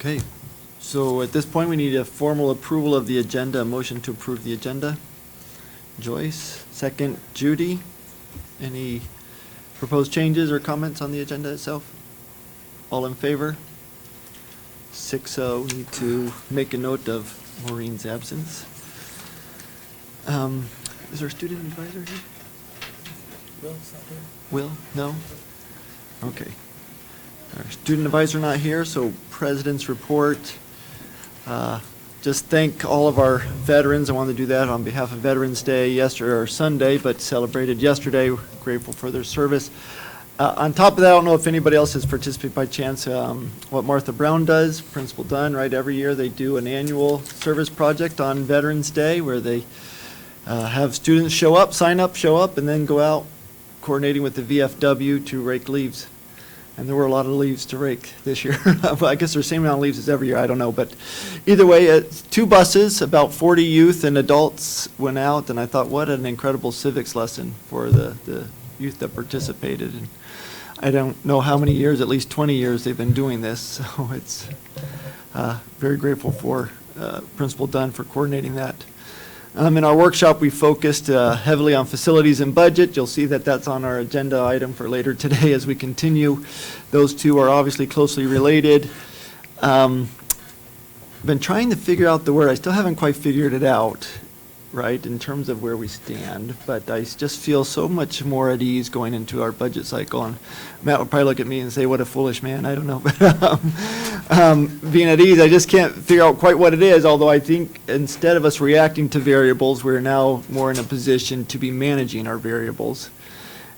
Okay, so at this point, we need a formal approval of the agenda, a motion to approve the agenda. Joyce, second, Judy. Any proposed changes or comments on the agenda itself? All in favor? 6-0, need to make a note of Maureen's absence. Is our student advisor here? Will's not here. Will? No? Okay. Our student advisor not here, so president's report. Just thank all of our veterans. I want to do that on behalf of Veterans Day yesterday or Sunday, but celebrated yesterday. We're grateful for their service. On top of that, I don't know if anybody else has participated by chance. What Martha Brown does, Principal Dunn, right? Every year they do an annual service project on Veterans Day where they have students show up, sign up, show up, and then go out coordinating with the VFW to rake leaves. And there were a lot of leaves to rake this year. I guess there's the same amount of leaves as every year, I don't know. But either way, 2 buses, about 40 youth and adults went out, and I thought, what an incredible civics lesson for the youth that participated. And I don't know how many years, at least 20 years they've been doing this, so it's very grateful for Principal Dunn for coordinating that. In our workshop, we focused heavily on facilities and budget. You'll see that that's on our agenda item for later today as we continue. Those two are obviously closely related. Been trying to figure out the word. I still haven't quite figured it out, right, in terms of where we stand, but I just feel so much more at ease going into our budget cycle. And Matt will probably look at me and say, what a foolish man, I don't know. But being at ease, I just can't figure out quite what it is, although I think instead of us reacting to variables, we're now more in a position to be managing our variables.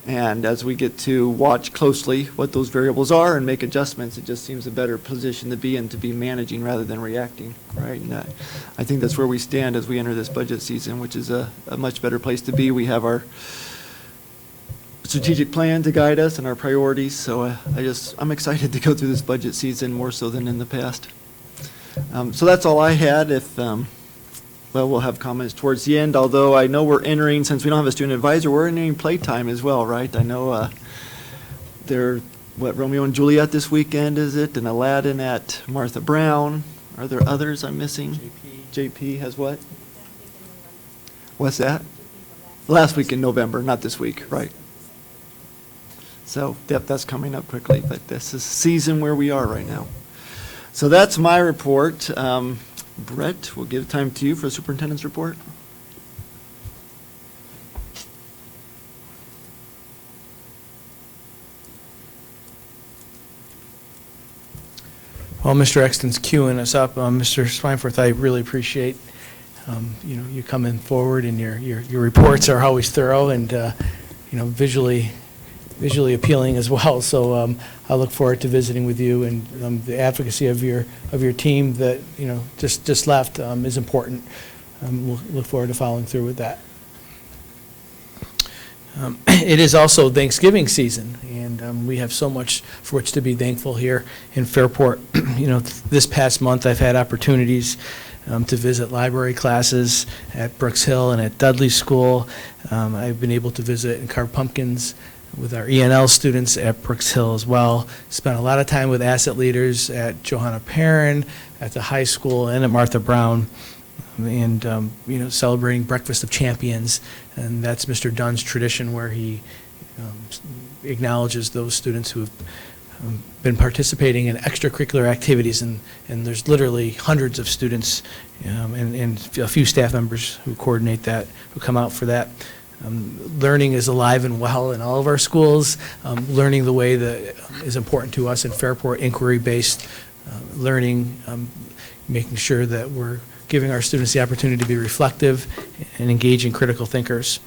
And as we get to watch closely what those variables are and make adjustments, it just seems a better position to be in, to be managing rather than reacting, right? And I think that's where we stand as we enter this budget season, which is a much better place to be. We have our strategic plan to guide us and our priorities, so I'm excited to go through this budget season more so than in the past. So that's all I had. Well, we'll have comments towards the end, although I know we're entering, since we don't have a student advisor, we're entering playtime as well, right? I know they're, Romeo and Juliet this weekend, is it? And Aladdin at Martha Brown. Are there others I'm missing? JP has what? What's that? Last week in November, not this week, right? So, yep, that's coming up quickly, but this is the season where we are right now. So that's my report. Brett, we'll give time to you for the superintendent's report. Well, Mr. Exton's queuing us up. Mr. Swineford, I really appreciate you coming forward, and your reports are always thorough and visually appealing as well. So I look forward to visiting with you, and the advocacy of your team that just left is important. We'll look forward to following through with that. It is also Thanksgiving season, and we have so much for which to be thankful here in Fairport. This past month I've had opportunities to visit library classes at Brooks Hill and at Dudley School. I've been able to visit and carve pumpkins with our ENL students at Brooks Hill as well. Spent a lot of time with asset leaders at Johanna Perrin, at the high school, and at Martha Brown, and celebrating Breakfast of Champions. And that's Mr. Dunn's tradition, where he acknowledges those students who have been participating in extracurricular activities, and there's literally hundreds of students and a few staff members who coordinate that, who come out for that. Learning is alive and well in all of our schools. Learning the way that is important to us in Fairport, inquiry-based learning, making sure that we're giving our students the opportunity to be reflective and engaging critical thinkers.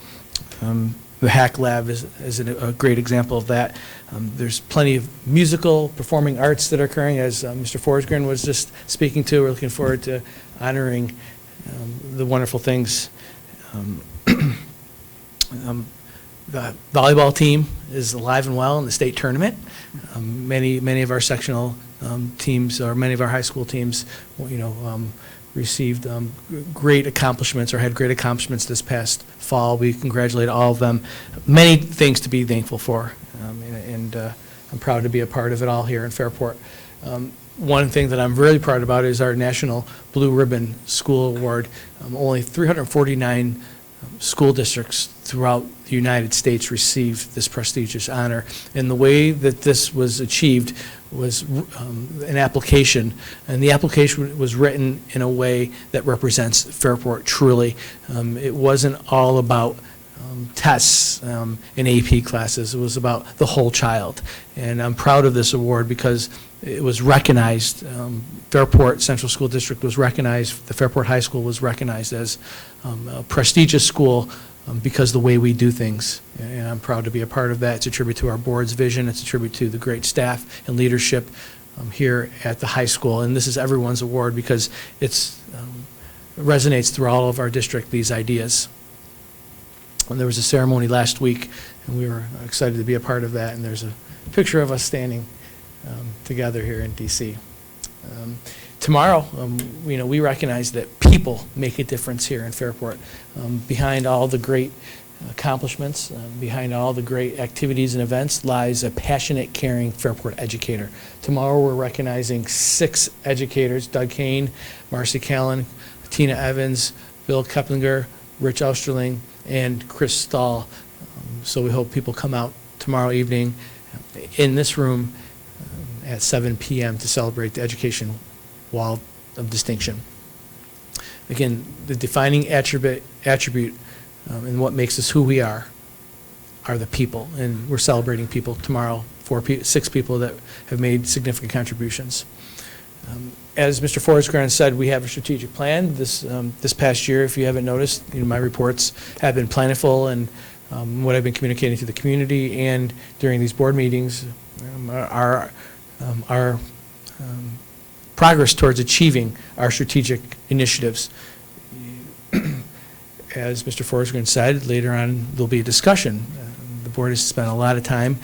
The Hack Lab is a great example of that. There's plenty of musical, performing arts that are occurring, as Mr. Forsgren was just speaking to. We're looking forward to honoring the wonderful things. The volleyball team is alive and well in the state tournament. Many of our sectional teams, or many of our high school teams, received great accomplishments, or had great accomplishments this past fall. We congratulate all of them. Many things to be thankful for, and I'm proud to be a part of it all here in Fairport. One thing that I'm really proud about is our National Blue Ribbon School Award. Only 349 school districts throughout the United States received this prestigious honor. And the way that this was achieved was an application, and the application was written in a way that represents Fairport truly. It wasn't all about tests and AP classes. It was about the whole child. And I'm proud of this award because it was recognized. Fairport Central School District was recognized, the Fairport High School was recognized as a prestigious school because of the way we do things. And I'm proud to be a part of that. It's a tribute to our board's vision. It's a tribute to the great staff and leadership here at the high school. And this is everyone's award because it resonates through all of our district, these ideas. And there was a ceremony last week, and we were excited to be a part of that. And there's a picture of us standing together here in DC. Tomorrow, we recognize that people make a difference here in Fairport. Behind all the great accomplishments, behind all the great activities and events lies a passionate, caring Fairport educator. Tomorrow we're recognizing 6 educators: Doug Kane, Marcy Callan, Tina Evans, Bill Keplinger, Rich Austerling, and Chris Stahl. So we hope people come out tomorrow evening in this room at 7 p.m. to celebrate the Education Wall of Distinction. Again, the defining attribute and what makes us who we are the people, and we're celebrating people tomorrow, 6 people that have made significant contributions. As Mr. Forsgren said, we have a strategic plan. This past year, if you haven't noticed, my reports have been plentiful, and what I've been communicating to the community and during these board meetings our progress towards achieving our strategic initiatives. As Mr. Forsgren said, later on there'll be a discussion. The board has spent a lot of time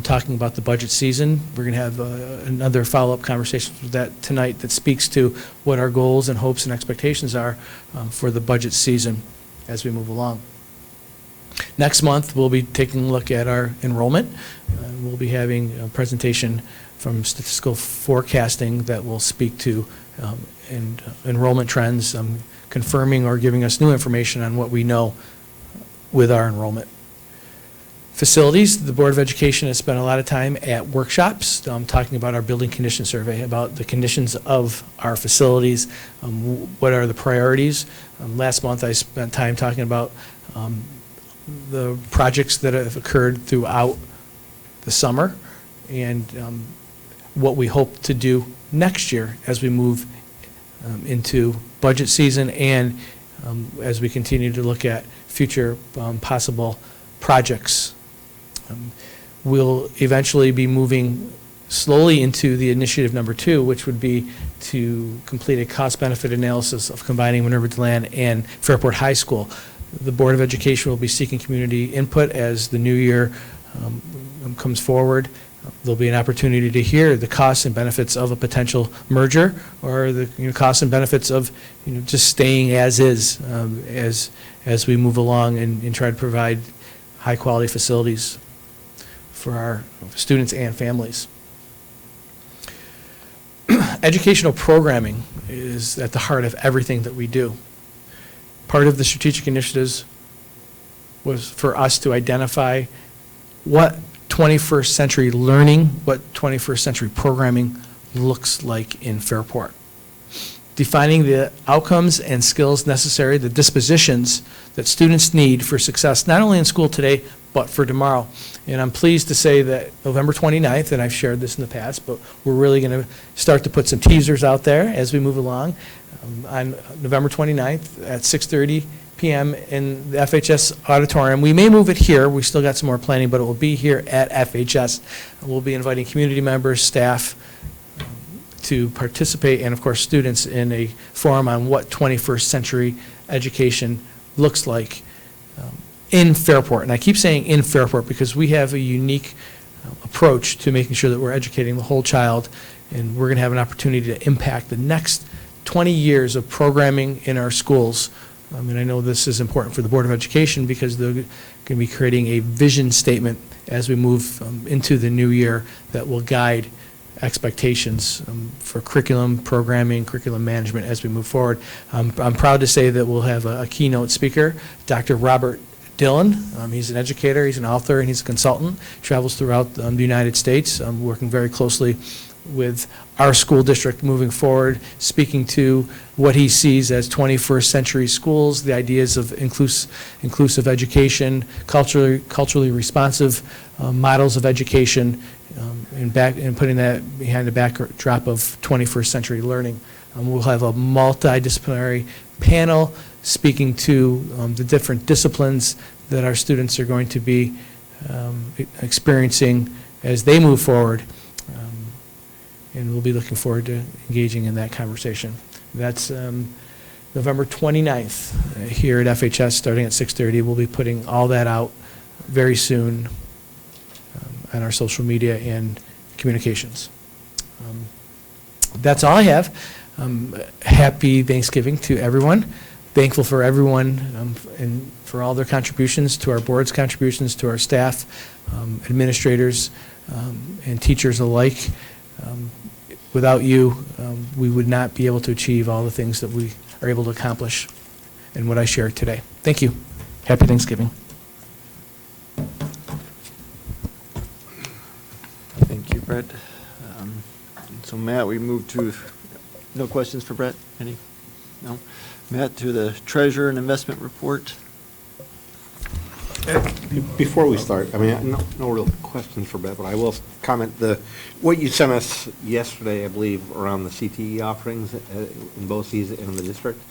talking about the budget season. We're going to have another follow-up conversation with that tonight that speaks to what our goals and hopes and expectations are for the budget season as we move along. Next month, we'll be taking a look at our enrollment. We'll be having a presentation from statistical forecasting that will speak to enrollment trends, confirming or giving us new information on what we know with our enrollment. Facilities, the Board of Education has spent a lot of time at workshops talking about our building condition survey, about the conditions of our facilities, what are the priorities. Last month I spent time talking about the projects that have occurred throughout the summer and what we hope to do next year as we move into budget season and as we continue to look at future possible projects. We'll eventually be moving slowly into the initiative number 2, which would be to complete a cost-benefit analysis of combining Minerva DeLand and Fairport High School. The Board of Education will be seeking community input as the new year comes forward. There'll be an opportunity to hear the costs and benefits of a potential merger or the costs and benefits of just staying as is as we move along and try to provide high-quality facilities for our students and families. Educational programming is at the heart of everything that we do. Part of the strategic initiatives was for us to identify what 21st century learning, what 21st century programming looks like in Fairport. Defining the outcomes and skills necessary, the dispositions that students need for success, not only in school today, but for tomorrow. And I'm pleased to say that November 29th, and I've shared this in the past, but we're really going to start to put some teasers out there as we move along. On November 29th at 6:30 p.m. in the FHS auditorium. We may move it here. We still got some more planning, but it will be here at FHS. We'll be inviting community members, staff, to participate, and of course students, in a forum on what 21st century education looks like in Fairport. And I keep saying in Fairport because we have a unique approach to making sure that we're educating the whole child, and we're going to have an opportunity to impact the next 20 years of programming in our schools And I know this is important for the Board of Education because they're going to be creating a vision statement as we move into the new year that will guide expectations for curriculum, programming, curriculum management as we move forward. I'm proud to say that we'll have a keynote speaker, Dr. Robert Dillon. He's an educator, he's an author, and he's a consultant. Travels throughout the United States, working very closely with our school district moving forward, speaking to what he sees as 21st century schools, the ideas of inclusive education, culturally responsive models of education, and putting that behind the backdrop of 21st century learning. We'll have a multidisciplinary panel speaking to the different disciplines that our students are going to be experiencing as they move forward. And we'll be looking forward to engaging in that conversation. That's November 29th here at FHS, starting at 6:30. We'll be putting all that out very soon on our social media and communications. That's all I have. Happy Thanksgiving to everyone. Thankful for everyone and for all their contributions, to our board's contributions, to our staff, administrators, and teachers alike. Without you, we would not be able to achieve all the things that we are able to accomplish in what I shared today. Thank you. Happy Thanksgiving. Thank you, Brett. So Matt, we move to, no questions for Brett? Any? No? Matt, to the treasurer and investment report. Before we start, I mean, no real questions for Beth, but I will comment, what you sent us yesterday, I believe, around the CTE offerings in BOCES in the district,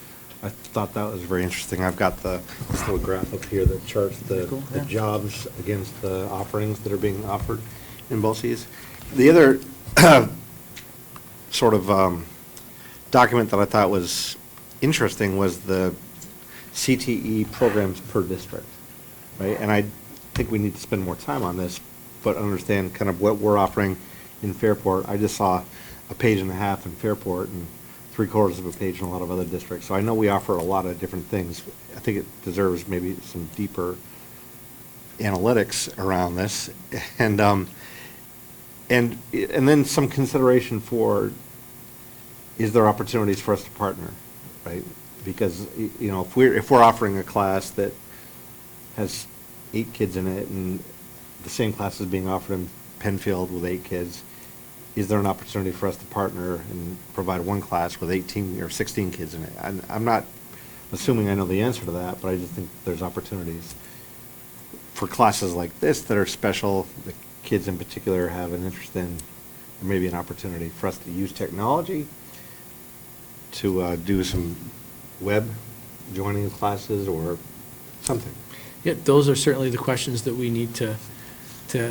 I thought that was very interesting. I've got this little graph up here that charts the jobs against the offerings that are being offered in BOCES. The other sort of document that I thought was interesting was the CTE programs per district. Right? And I think we need to spend more time on this, but understand kind of what we're offering in Fairport. I just saw a page and a half in Fairport and 3/4 of a page in a lot of other districts. So I know we offer a lot of different things. I think it deserves maybe some deeper analytics around this, and then some consideration for, is there opportunities for us to partner, right? Because if we're offering a class that has 8 kids in it, and the same class is being offered in Penfield with 8 kids, is there an opportunity for us to partner and provide one class with 18 or 16 kids in it? I'm not assuming I know the answer to that, but I just think there's opportunities for classes like this that are special, the kids in particular have an interest in, or maybe an opportunity for us to use technology to do some web joining classes or something. Yeah, those are certainly the questions that we need to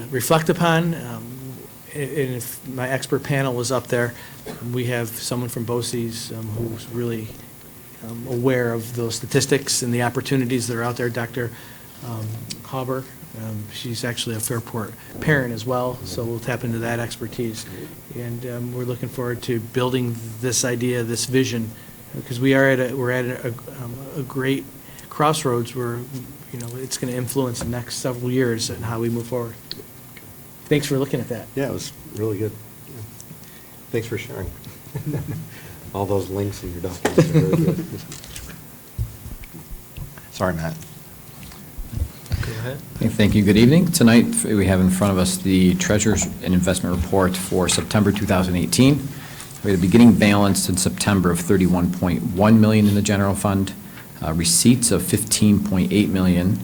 reflect upon. And if my expert panel was up there, we have someone from BOCES who's really aware of those statistics and the opportunities that are out there. Dr. Hauber, she's actually a Fairport parent as well, so we'll tap into that expertise. And we're looking forward to building this idea, this vision, because we're at a great crossroads where it's going to influence the next several years and how we move forward. Thanks for looking at that. Yeah, it was really good. Yeah. Thanks for sharing. All those links in your documents are very good. Sorry, Matt. Go ahead. Thank you. Good evening. Tonight, we have in front of us the Treasurers and Investment Report for September 2018. We had a beginning balance in September of $31.1 million in the general fund. Receipts of $15.8 million,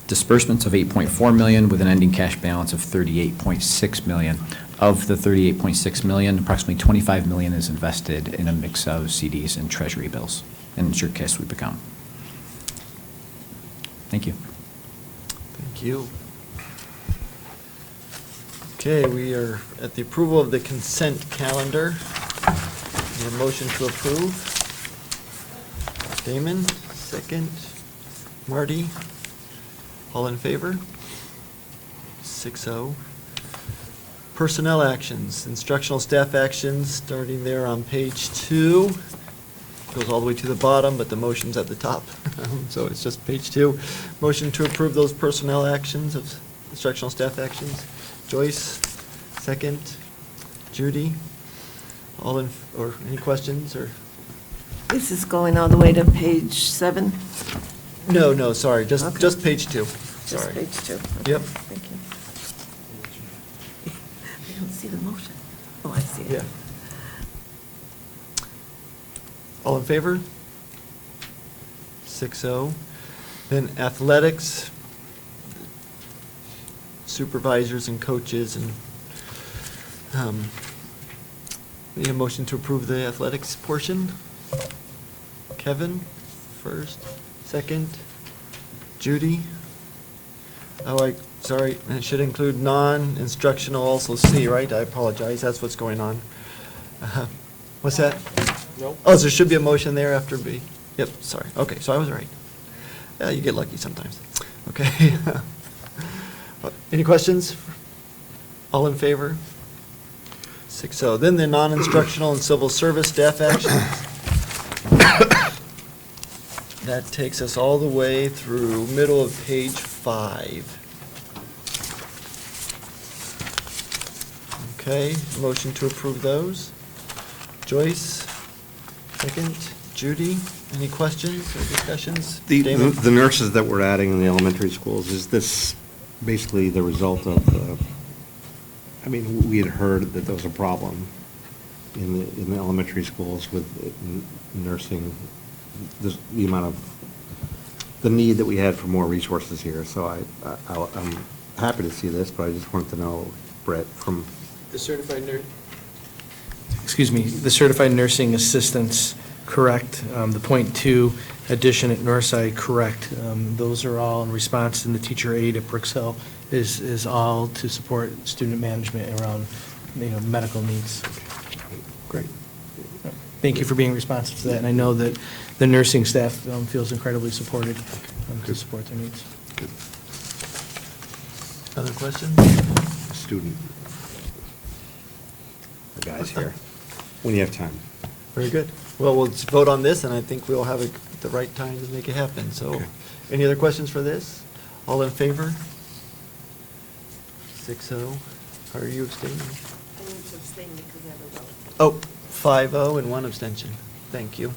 disbursements of $8.4 million with an ending cash balance of $38.6 million. Of the $38.6 million, approximately $25 million is invested in a mix of CDs and treasury bills, and insured cash sweep account. Thank you. Thank you. Okay, we are at the approval of the consent calendar. Need a motion to approve. Damon, second. Marty, all in favor? 6-0. Personnel actions, instructional staff actions, starting there on page 2. goes all the way to the bottom, but the motion's at the top. So it's just page 2. Motion to approve those personnel actions of instructional staff actions. Joyce, second. Judy, all in, or any questions, or? This is going all the way to page 7? No, sorry, Okay. just page 2. Just Sorry. page 2. Okay, Yep. Thank you. I don't see the motion. Oh, I see it. Yeah. All in favor? 6-0. Then athletics, supervisors and coaches, and need a motion to approve the athletics portion. Kevin, first. Second. Judy? Oh, sorry, and it should include non-instructional also C, right? I apologize, that's what's going on. What's that? Nope. Oh, so there should be a motion there after B. Yep, sorry. Okay, so I was right. Yeah, you get lucky sometimes. Okay. Any questions? All in favor? 6-0. Then the non-instructional and civil service staff actions. That takes us all the way through middle of page 5. Okay, motion to approve those. Joyce, second. Judy, any questions or discussions? Damon? The nurses that we're adding in the elementary schools, is this basically the result of, I mean, we had heard that there was a problem in the elementary schools with nursing, the amount of, the need that we had for more resources here. So I'm happy to see this, but I just wanted to know, Brett, from, The certified nurse, Excuse me, the certified nursing assistants, correct. The .2 addition at Northside, correct. Those are all in response, and the teacher aide at Brooks Hill is all to support student management around, medical needs. great. Thank you for being responsive to that, and I know that the nursing staff feels incredibly supported to support their needs. Good. Other questions? Student. The guys here, when you have time. Very good. Well, we'll just vote on this, and I think we'll have the right time to make it happen. So, Okay. any other questions for this? All in favor? 6-0. Are you abstaining? I need to abstain because I have a vote. Oh, 5-0 and 1 abstention. Thank you.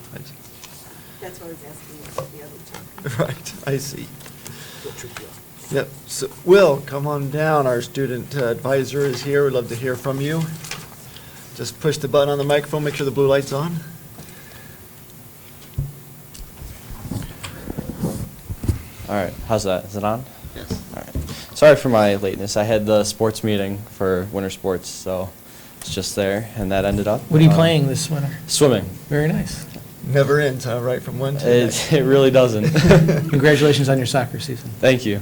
That's why I was asking you about the other two. Right, I see. Yep, so Will, come on down. Our student advisor is here. We'd love to hear from you. Just push the button on the microphone, make sure the blue light's on. all right, how's that? Is it on? Yes. All right. Sorry for my lateness. I had the sports meeting for winter sports, so it's just there, and that ended up. What are you playing this winter? Swimming. Very nice. Never ends, huh, right, from 1 to the next. It really doesn't. Congratulations on your soccer season. Thank you.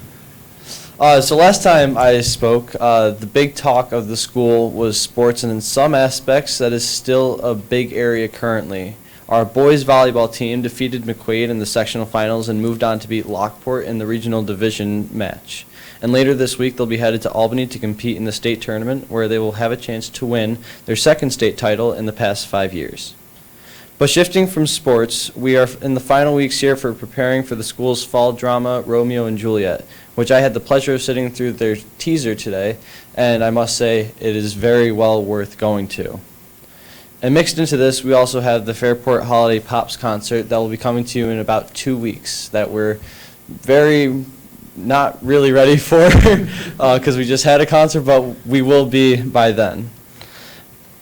So last time I spoke, the big talk of the school was sports, and in some aspects, that is still a big area currently. Our boys volleyball team defeated McQuaid in the sectional finals and moved on to beat Lockport in the regional division match. And later this week, they'll be headed to Albany to compete in the state tournament, where they will have a chance to win their second state title in the past 5 years. But shifting from sports, we are in the final weeks here for preparing for the school's fall drama, Romeo and Juliet, which I had the pleasure of sitting through their teaser today, and I must say it is very well worth going to. And mixed into this, we also have the Fairport Holiday Pops concert that will be coming to you in about 2 weeks that we're very not really ready for because we just had a concert, but we will be by then.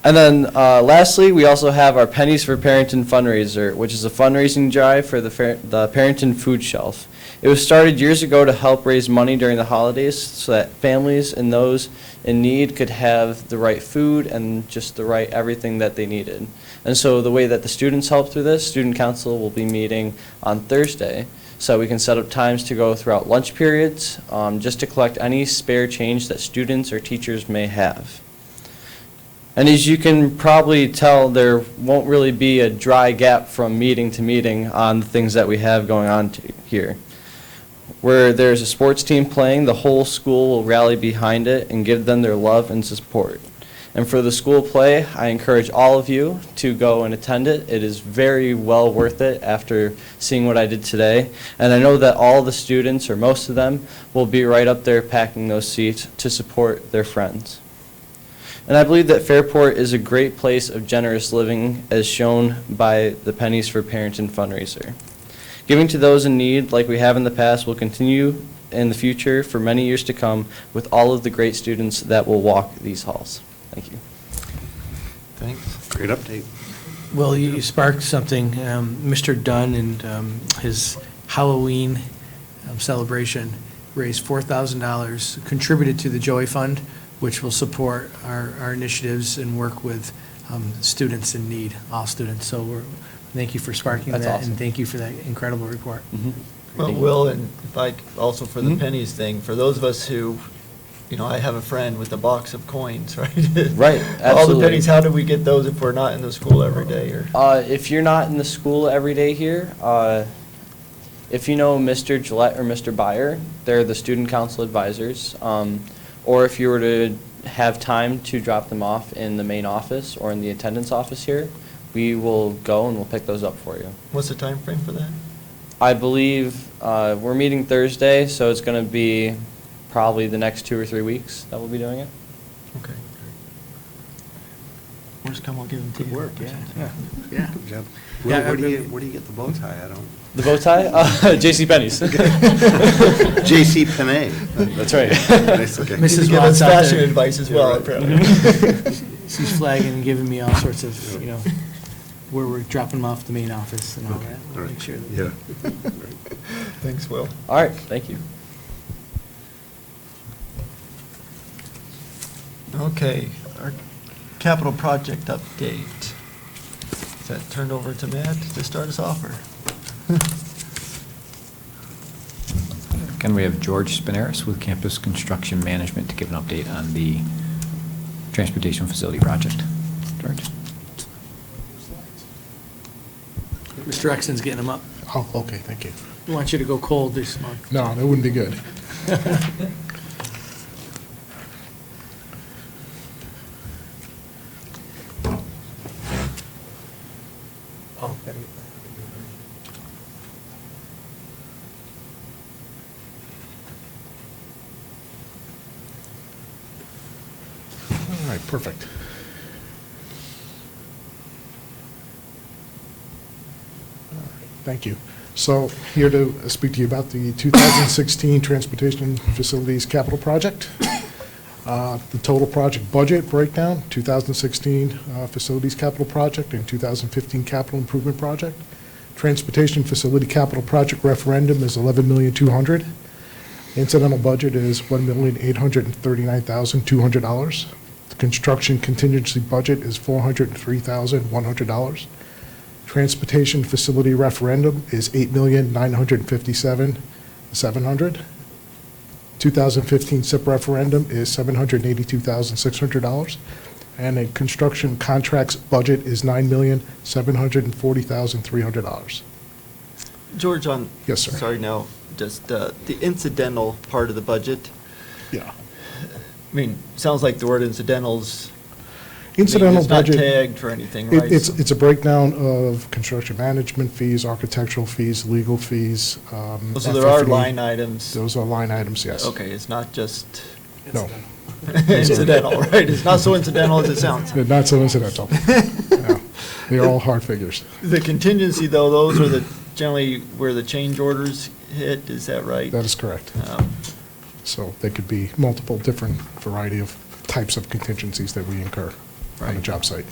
And then lastly, we also have our Pennies for Parrington fundraiser, which is a fundraising drive for the Parrington Food Shelf. It was started years ago to help raise money during the holidays so that families and those in need could have the right food and just the right everything that they needed. And so the way that the students help through this, Student Council will be meeting on Thursday, so we can set up times to go throughout lunch periods just to collect any spare change that students or teachers may have. And as you can probably tell, there won't really be a dry gap from meeting to meeting on the things that we have going on here. Where there's a sports team playing, the whole school will rally behind it and give them their love and support. And for the school play, I encourage all of you to go and attend it. It is very well worth it after seeing what I did today. And I know that all the students, or most of them, will be right up there packing those seats to support their friends. And I believe that Fairport is a great place of generous living, as shown by the Pennies for Parenting fundraiser. Giving to those in need, like we have in the past, will continue in the future for many years to come with all of the great students that will walk these halls. Thank you. Thanks. Great update. Well, you sparked something. Mr. Dunn and his Halloween celebration raised $4,000, contributed to the Joy Fund, which will support our initiatives and work with students in need, all students. So thank you for sparking That's that, awesome. and thank you for that incredible report. Well, Will, and if I, also for the pennies thing, for those of us who, I have a friend with a box of coins, right? Right, All the absolutely. pennies, how do we get those if we're not in the school every day, or? If you're not in the school every day here, if you know Mr. Gillette or Mr. Byer, they're the student council advisors. Or if you were to have time to drop them off in the main office or in the attendance office here, we will go and we'll pick those up for you. What's the time frame for that? I believe we're meeting Thursday, so it's going to be probably the next 2 or 3 weeks that we'll be doing it. Okay. Worst come, I'll give them to you. Work, yeah. Yeah. Good job. Yeah, Will, I mean- where do you get the bow tie? I don't. The bow tie? J.C. Penney's. J.C. Penney. That's right. Nice, okay. Mrs. Give us Watts out fashion there. advice as Yeah, well, right. apparently. She's flagging and giving me all sorts of, where we're dropping them off the main office and all Okay, that. all We'll right. make sure that- Yeah. Thanks, Will. All right, thank you. Okay, our capital project update. Is that turned over to Matt to start us off, or? Can we have George Spinaris with Campus Construction Management to give an update on the transportation facility project? George? Mr. Exon's getting them up. Oh, okay, thank you. We want you to go cold this month. No, that wouldn't be good. Oh, All right, perfect. All right, thank you. So here to speak to you about the 2016 Transportation Facilities Capital Project. The total project budget breakdown, 2016 Facilities Capital Project and 2015 Capital Improvement Project. Transportation Facility Capital Project referendum is $11,200,000. Incidental budget is $1,839,200. The construction contingency budget is $403,100. Transportation facility referendum is $8,957,700. 2015 SIP referendum is $782,600. And a construction contracts budget is $9,740,300. George, on. Yes, sir. Sorry, now, just the incidental part of the budget. Yeah. I mean, sounds like the word incidentals. Incidental It's not budget. tagged for anything, right? It's a breakdown of construction management fees, architectural fees, legal fees. So there are FF&E. line items. Those are line items, yes. Okay, it's not just No, incidental, right? It's not so incidental as it sounds. they're not so incidental. No, they're all hard figures. The contingency, though, those are the generally where the change orders hit, is that right? That is correct. Um, So they could be multiple different variety of types of contingencies that we incur on a Right. job site.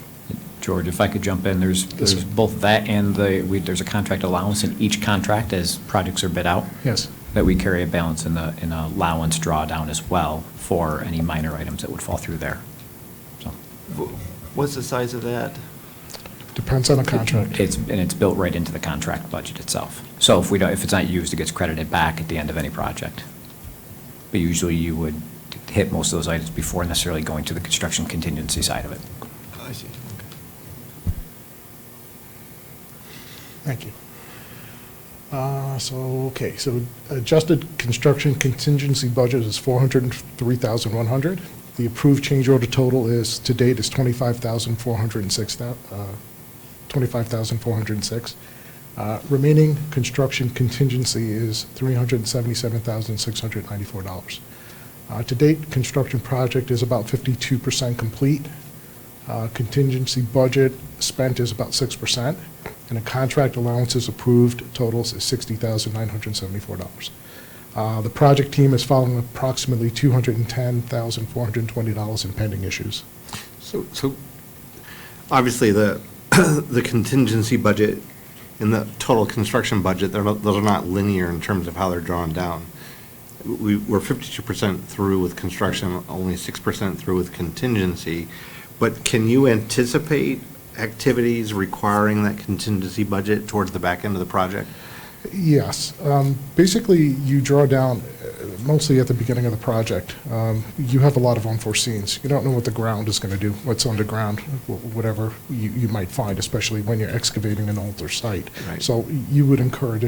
George, if I could jump in, Yes, there's sir. both that and there's a contract allowance in each contract as projects are bid out, Yes. that we carry a balance in the allowance drawdown as well for any minor items that would fall through there. So What's the size of that? Depends on the contract. it's built right into the contract budget itself. So if it's not used, it gets credited back at the end of any project. But usually you would hit most of those items before necessarily going to the construction contingency side of it. I see, Thank you. So adjusted construction contingency budget is $403,100. The approved change order total is, to date, is $25,406. Remaining construction contingency is $377,694. To date, construction project is about 52% complete. Contingency budget spent is about 6%, and the contract allowances approved totals is $60,974. The project team is following approximately $210,420 in pending issues. So obviously, the contingency budget and the total construction budget, those are not linear in terms of how they're drawn down. We're 52% through with construction, only 6% through with contingency. But can you anticipate activities requiring that contingency budget towards the back end of the project? Yes. Basically, you draw down mostly at the beginning of the project. You have a lot of unforeseens. You don't know what the ground is going to do, what's underground, whatever you might find, especially when you're excavating an older site. Right. So you would incur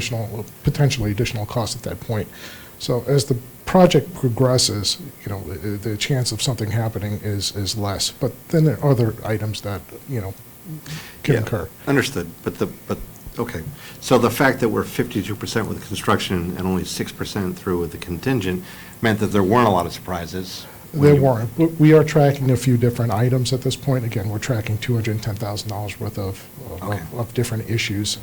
potentially additional costs at that point. So as the project progresses, the chance of something happening is less. But then there are other items that, can Yeah, occur. Understood, but okay. So the fact that we're 52% with construction and only 6% through with the contingent meant that there weren't a lot of surprises. There weren't. But we are tracking a few different items at this point. Again, we're tracking $210,000 worth Okay. of different issues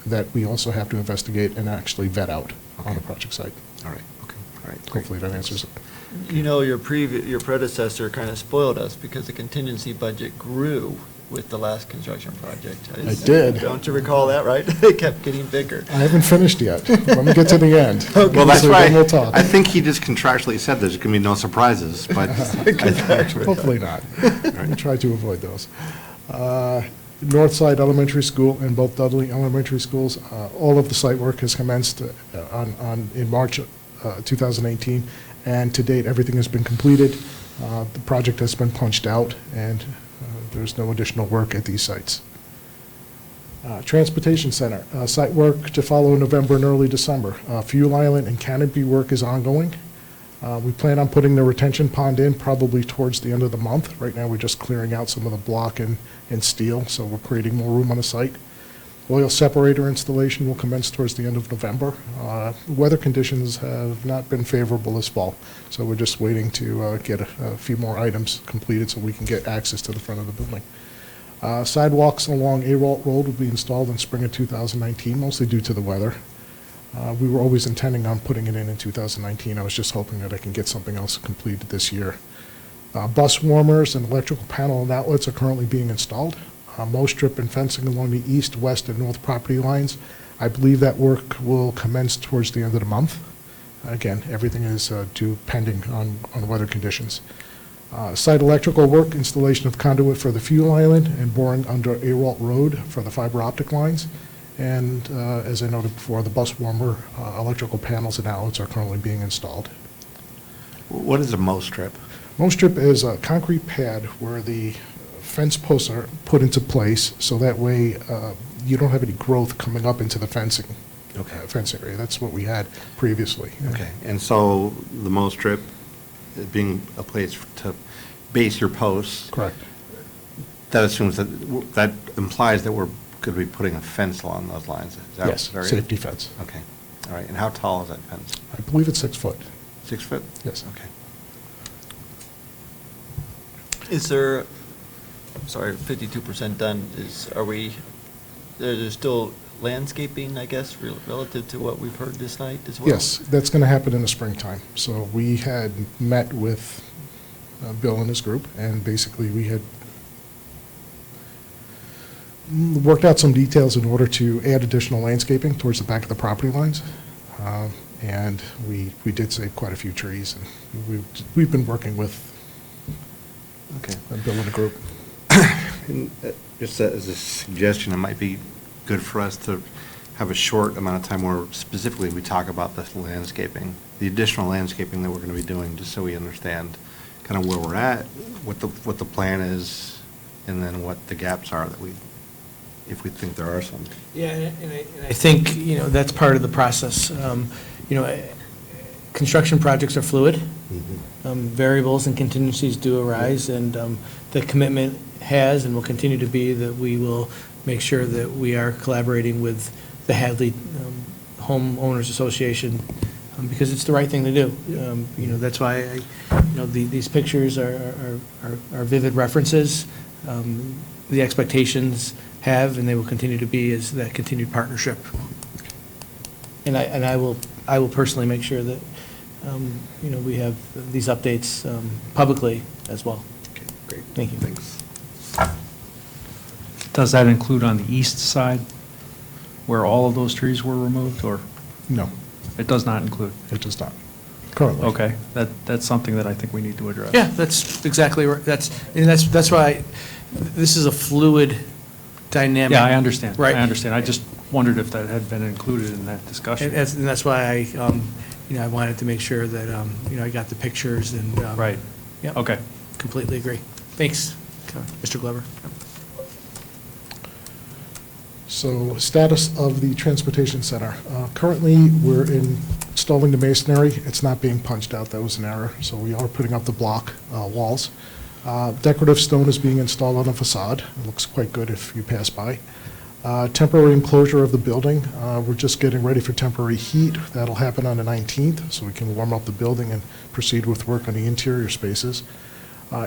that we also have to investigate and actually vet out on the Okay. project site. All right, okay, all right. great. Hopefully that answers it. Your predecessor kind of spoiled us because the contingency budget grew with the last construction project. I did. Don't you recall that, right? It kept getting bigger. I haven't finished yet. Let me get to the end. Well, that's So why, then we'll talk. I think he just contractually said there's going to be no surprises, but. Hopefully not. We try to avoid those. Northside Elementary School and both Dudley Elementary Schools, all of the site work has commenced in March 2018, and to date, everything has been completed. The project has been punched out, and there's no additional work at these sites. Transportation Center, site work to follow in November and early December. Fuel Island and canopy work is ongoing. We plan on putting the retention pond in probably towards the end of the month. Right now, we're just clearing out some of the block and steel, so we're creating more room on the site. Oil separator installation will commence towards the end of November. Weather conditions have not been favorable this fall, so we're just waiting to get a few more items completed so we can get access to the front of the building. Sidewalks along A-Road will be installed in spring of 2019, mostly due to the weather. We were always intending on putting it in 2019. I was just hoping that I can get something else completed this year. Bus warmers and electrical panel and outlets are currently being installed. Mow strip and fencing along the east, west, and north property lines. I believe that work will commence towards the end of the month. Again, everything is due pending on weather conditions. Site electrical work, installation of conduit for the fuel island and boring under A-Walt Road for the fiber optic lines. And as I noted before, the bus warmer electrical panels and outlets are currently being installed. What is a mow strip? Mow strip is a concrete pad where the fence posts are put into place, so that way you don't have any growth coming up into the fencing. Okay. Fence area. That's what we had previously. Okay, and so the mow strip being a place to base your posts, Correct. that assumes that implies that we're going to be putting a fence along those lines. Is that Yes, right? safety fence. Okay, all right, and how tall is that fence? I believe it's 6 foot. 6 foot? Yes. Okay. Is there, 52% done, there's still landscaping, I guess, relative to what we've heard this night as well? Yes, that's going to happen in the springtime. So we had met with Bill and his group, and basically we had worked out some details in order to add additional landscaping towards the back of the property lines. And we did save quite a few trees, and we've been working with Okay. Bill and the group. And, just as a suggestion, it might be good for us to have a short amount of time where specifically we talk about this landscaping, the additional landscaping that we're going to be doing, just so we understand kind of where we're at, what the plan is, and then what the gaps are that if we think there are some. Yeah, and I think, that's part of the process. construction projects are fluid. Variables and contingencies do arise, and the commitment has and will continue to be that we will make sure that we are collaborating with the Hadley Homeowners Association, because it's the right thing to do. You know, that's why these pictures are vivid references. The expectations have, and they will continue to be, is that continued partnership. And I will personally make sure that, we have these updates publicly as well. Okay, great. Thank you. Thanks. Does that include on the east side, where all of those trees were removed, or No, it does not include? it does not, currently. Okay, that's something that I think we need to address. Yeah, that's exactly right. That's why this is a fluid dynamic. Yeah, I understand. Right. I understand. I just wondered if that had been included in that discussion. And that's why I wanted to make sure that, I got the pictures and. Right. Yeah. Okay. Completely agree. Thanks, Mr. Glover. So status of the transportation center. Currently, we're installing the masonry. It's not being punched out. That was an error. So we are putting up the block walls. Decorative stone is being installed on the facade. It looks quite good if you pass by. Temporary enclosure of the building. We're just getting ready for temporary heat. That'll happen on the 19th, so we can warm up the building and proceed with work on the interior spaces.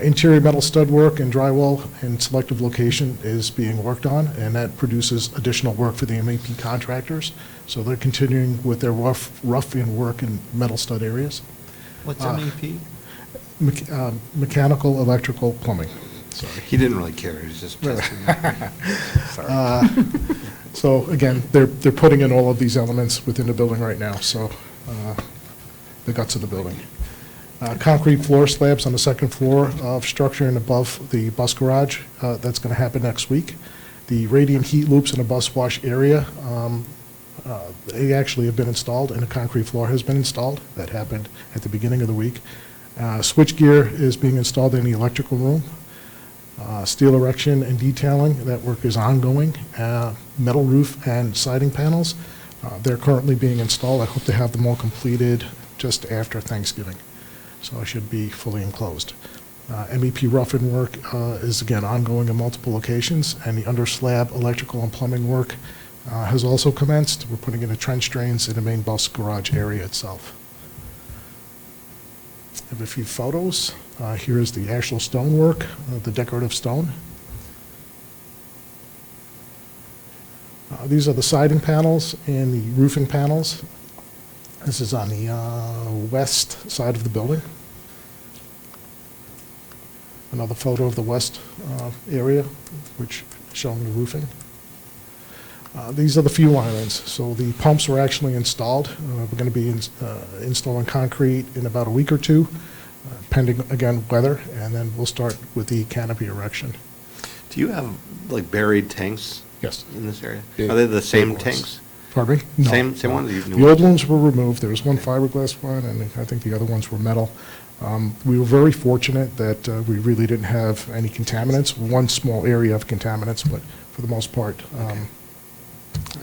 Interior metal stud work and drywall in selective location is being worked on, and that produces additional work for the MEP contractors. So they're continuing with their rough-in work in metal stud areas. What's MEP? Mechanical, electrical, plumbing. Sorry, he didn't really care, he was just testing. Sorry. So again, they're putting in all of these elements within the building right now, so the guts of the building. Concrete floor slabs on the second floor of structure and above the bus garage. That's going to happen next week. The radiant heat loops in the bus wash area, they actually have been installed, and a concrete floor has been installed. That happened at the beginning of the week. Switch gear is being installed in the electrical room. Steel erection and detailing, that work is ongoing. Metal roof and siding panels, they're currently being installed. I hope to have them all completed just after Thanksgiving. So I should be fully enclosed. MEP rough-in work is again ongoing in multiple locations, and the under slab electrical and plumbing work has also commenced. We're putting in the trench drains in the main bus garage area itself. I have a few photos. Here is the actual stonework, the decorative stone. These are the siding panels and the roofing panels. This is on the west side of the building. Another photo of the west area, which is showing the roofing. These are the fuel islands. So the pumps were actually installed. We're going to be installing concrete in about a week or two, pending, again, weather, and then we'll start with the canopy erection. Do you have, like, buried tanks? Yes. In this area? Yeah. Are they the same Big ones. tanks? Pardon me? No. Same ones? or you have new The old ones were removed. There was one fiberglass one, and I think the other ones were metal. We were very fortunate that we really didn't have any contaminants, one small area of contaminants, but for the most part,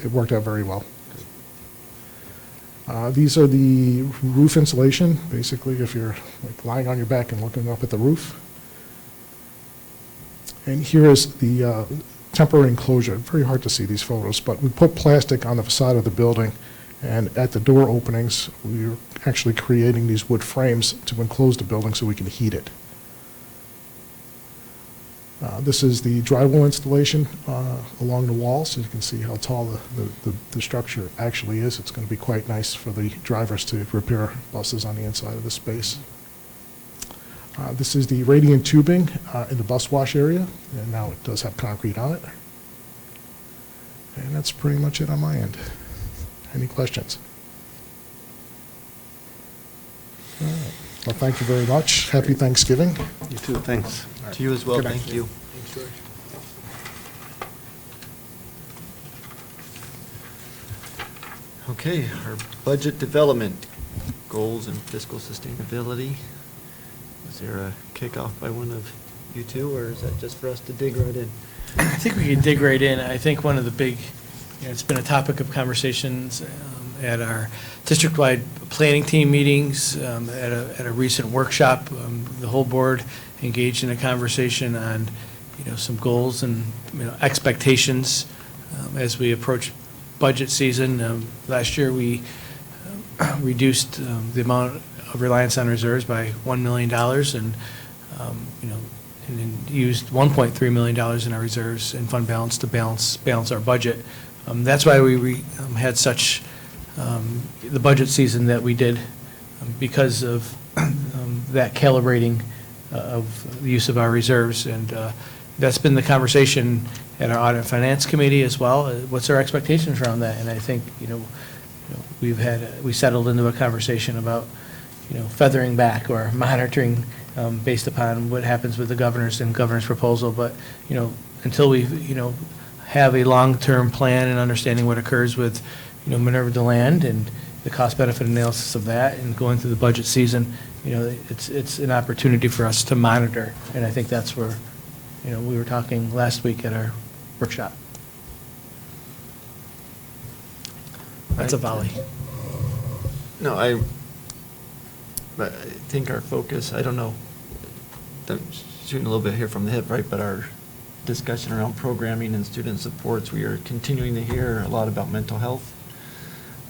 it worked out very well. These are the roof insulation, basically if you're like lying on your back and looking up at the roof. And here is the temporary enclosure. Very hard to see these photos, but we put plastic on the facade of the building, and at the door openings, we're actually creating these wood frames to enclose the building so we can heat it. This is the drywall installation along the wall, so you can see how tall the structure actually is. It's going to be quite nice for the drivers to repair buses on the inside of the space. This is the radiant tubing in the bus wash area, and now it does have concrete on it. And that's pretty much it on my end. Any questions? All right. Well, thank you very much. Happy Thanksgiving. You too, thanks. To you as well, Good night. thank you. Okay, our budget development, goals and fiscal sustainability. Is there a kickoff by one of you two, or is that just for us to dig right in? I think we can dig right in. I think one of the big, it's been a topic of conversations at our district-wide planning team meetings, at a recent workshop, the whole board engaged in a conversation on, some goals and, expectations as we approach budget season. Last year, we reduced the amount of reliance on reserves by $1 million and, and then used $1.3 million in our reserves and fund balance to balance our budget. That's why we had such the budget season that we did, because of that calibrating of the use of our reserves. And that's been the conversation at our Audit and Finance Committee as well. What's our expectations around that? And I think, we settled into a conversation about, feathering back or monitoring based upon what happens with the governor's proposal. But, until we, have a long-term plan and understanding what occurs with, Minerva DeLand and the cost-benefit analysis of that and going through the budget season, it's an opportunity for us to monitor. And I think that's where, we were talking last week at our workshop. That's a volley. No, but I think our focus, I don't know, I'm shooting a little bit here from the hip, right, but our discussion around programming and student supports, we are continuing to hear a lot about mental health.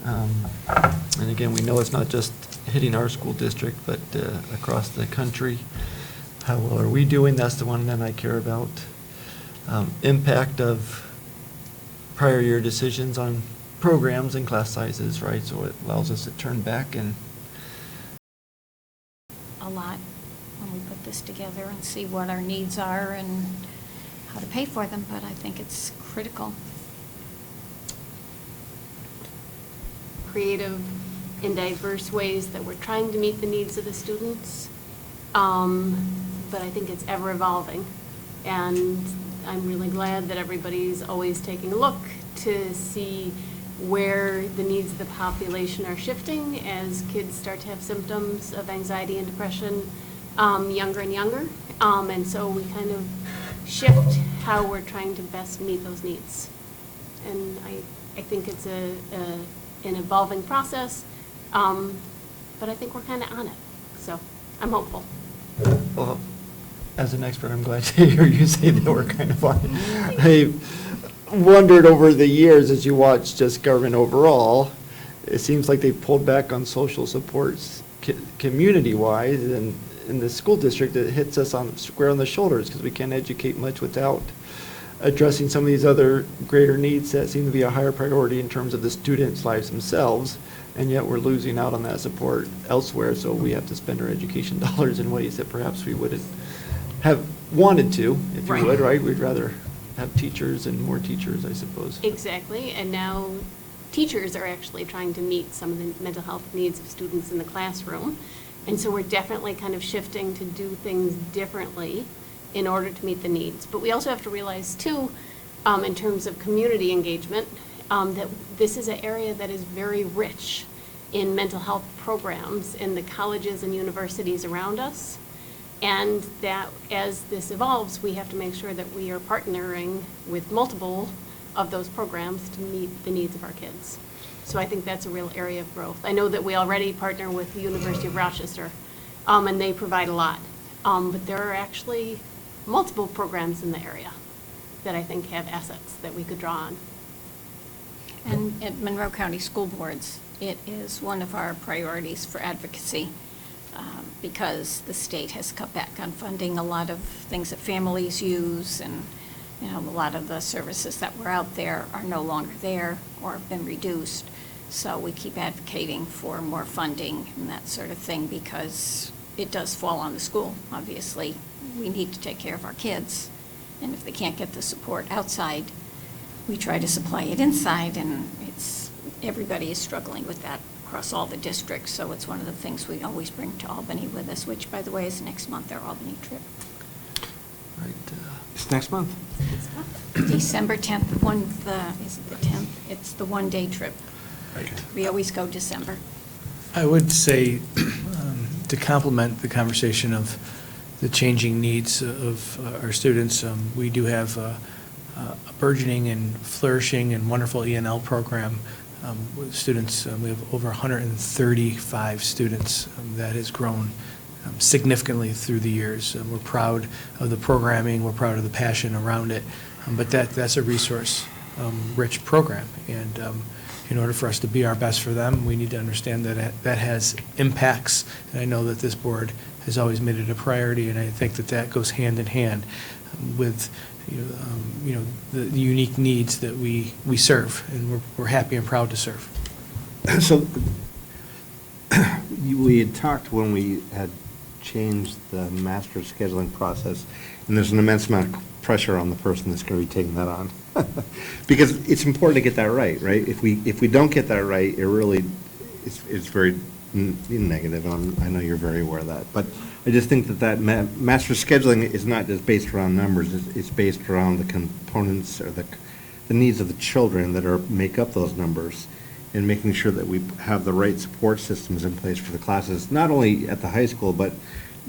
And again, we know it's not just hitting our school district, but across the country. How well are we doing? That's the one that I care about. Impact of prior year decisions on programs and class sizes, right? So it allows us to turn back and a lot when we put this together and see what our needs are and how to pay for them, but I think it's critical. Creative and diverse ways that we're trying to meet the needs of the students. But I think it's ever evolving. And I'm really glad that everybody's always taking a look to see where the needs of the population are shifting as kids start to have symptoms of anxiety and depression younger and younger. And so we kind of shift how we're trying to best meet those needs. And I think it's an evolving process, but I think we're kind of on it. So I'm hopeful. Well, as an expert, I'm glad to hear you say that we're kind of on it. I wondered over the years, as you watch just government overall, it seems like they've pulled back on social supports community-wise, and in the school district, it hits us square on the shoulders because we can't educate much without addressing some of these other greater needs that seem to be a higher priority in terms of the students' lives themselves, and yet we're losing out on that support elsewhere, so we have to spend our education dollars in ways that perhaps we wouldn't have wanted to, if you would, right? We'd rather have teachers and more teachers, I suppose. Exactly, and now teachers are actually trying to meet some of the mental health needs of students in the classroom, and so we're definitely kind of shifting to do things differently in order to meet the needs. But we also have to realize too, in terms of community engagement, that this is an area that is very rich in mental health programs in the colleges and universities around us. And that as this evolves, we have to make sure that we are partnering with multiple of those programs to meet the needs of our kids. So I think that's a real area of growth. I know that we already partner with the University of Rochester, and they provide a lot. But there are actually multiple programs in the area that I think have assets that we could draw on. And at Monroe County School Boards, it is one of our priorities for advocacy because the state has cut back on funding a lot of things that families use, and a lot of the services that were out there are no longer there or have been reduced. So we keep advocating for more funding and that sort of thing because it does fall on the school, obviously. We need to take care of our kids, and if they can't get the support outside, we try to supply it inside, and everybody is struggling with that across all the districts, so it's one of the things we always bring to Albany with us, which, by the way, is next month, our Albany trip. Right. It's next month. December 10th, is it the 10th? It's the one-day trip. Right. We always go December. I would say, to complement the conversation of the changing needs of our students, we do have a burgeoning and flourishing and wonderful E&L program with students. We have over 135 students. That has grown significantly through the years. We're proud of the programming, we're proud of the passion around it, but that's a resource-rich program. And in order for us to be our best for them, we need to understand that that has impacts. And I know that this board has always made it a priority, and I think that that goes hand in hand with the unique needs that we serve, and we're happy and proud to serve. So, we had talked when we had changed the master scheduling process, and there's an immense amount of pressure on the person that's going to be taking that on. Because it's important to get that right? If we don't get that right, it really, it's very negative, and I know you're very aware of that. But I just think that master scheduling is not just based around numbers, it's based around the components or the needs of the children that make up those numbers, and making sure that we have the right support systems in place for the classes, not only at the high school, but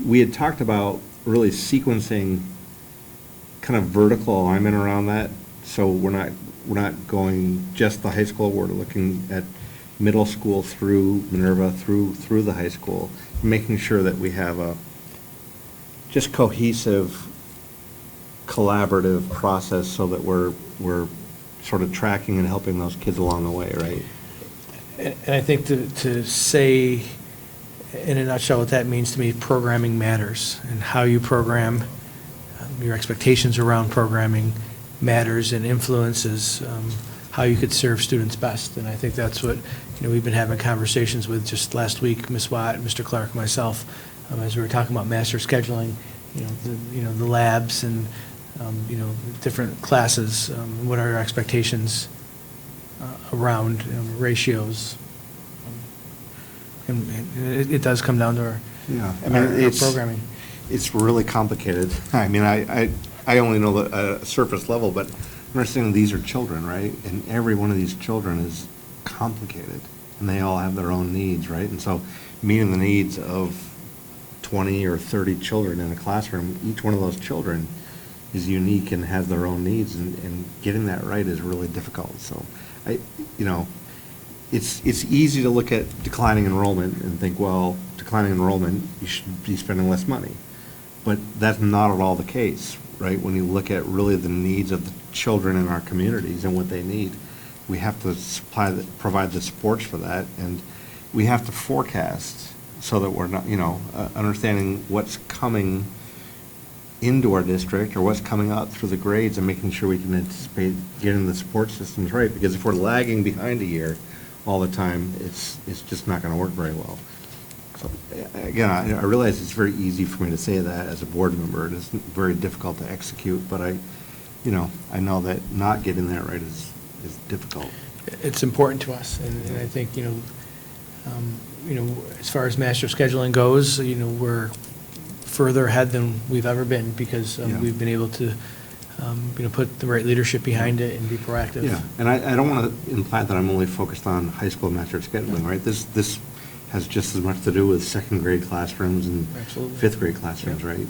we had talked about really sequencing kind of vertical alignment around that. So we're not going just the high school, we're looking at middle school through Minerva, through the high school, making sure that we have a just cohesive, collaborative process so that we're sort of tracking and helping those kids along the way, right? And I think to say, in a nutshell, what that means to me, programming matters, and how you program, your expectations around programming matters and influences how you could serve students best. And I think that's what we've been having conversations with just last week, Ms. Watt, Mr. Clark, myself, as we were talking about master scheduling, the labs and different classes. What are our expectations around ratios? And it does come down to our, our programming. It's really complicated. I mean, I only know the surface level, but understanding these are children, right? And every one of these children is complicated, and they all have their own needs, right? And so meeting the needs of 20 or 30 children in a classroom, each one of those children is unique and has their own needs, and getting that right is really difficult. So, it's easy to look at declining enrollment and think, well, declining enrollment, you should be spending less money. But that's not at all the case, right? When you look at really the needs of the children in our communities and what they need, we have to provide the supports for that, and we have to forecast so that we're not, understanding what's coming into our district or what's coming out through the grades, and making sure we can anticipate getting the support systems right. Because if we're lagging behind a year all the time, it's just not going to work very well. So again, I realize it's very easy for me to say that as a board member. It is very difficult to execute, but I know that not getting that right is difficult. It's important to us, and I think as far as master scheduling goes, we're further ahead than we've ever been, because we've been able to put the right leadership behind it and be proactive. Yeah, and I don't want to imply that I'm only focused on high school master scheduling, right? This has just as much to do with second grade classrooms and fifth grade classrooms, right?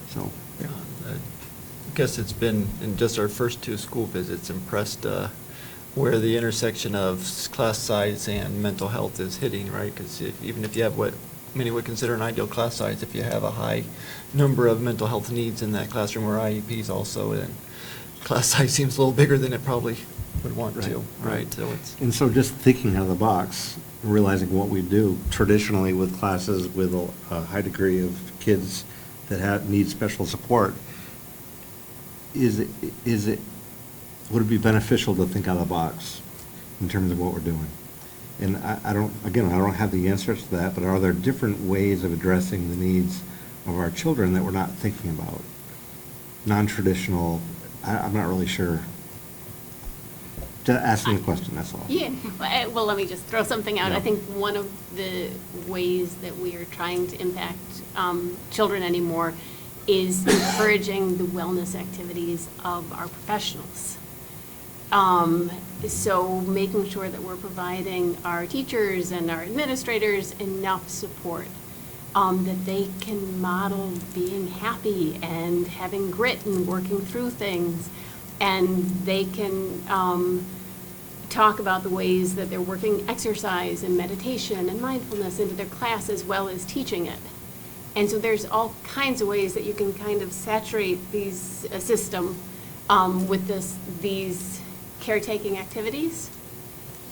So. Yeah, I guess it's been, in just our first 2 school visits, impressed where the intersection of class size and mental health is hitting, right? Because even if you have what many would consider an ideal class size, if you have a high number of mental health needs in that classroom, or IEPs also, then class size seems a little bigger than it probably would want to, right? So it's. And so just thinking out of the box, realizing what we do traditionally with classes with a high degree of kids that need special support, would it be beneficial to think out of the box in terms of what we're doing? And I don't have the answers to that, but are there different ways of addressing the needs of our children that we're not thinking about? Non-traditional, I'm not really sure. Just asking the question, that's all. Yeah, well, let me just throw something out. Yeah. I think one of the ways that we are trying to impact children anymore is encouraging the wellness activities of our professionals. So making sure that we're providing our teachers and our administrators enough support, that they can model being happy and having grit and working through things, and they can talk about the ways that they're working exercise and meditation and mindfulness into their class as well as teaching it. And so there's all kinds of ways that you can kind of saturate these, a system with these caretaking activities.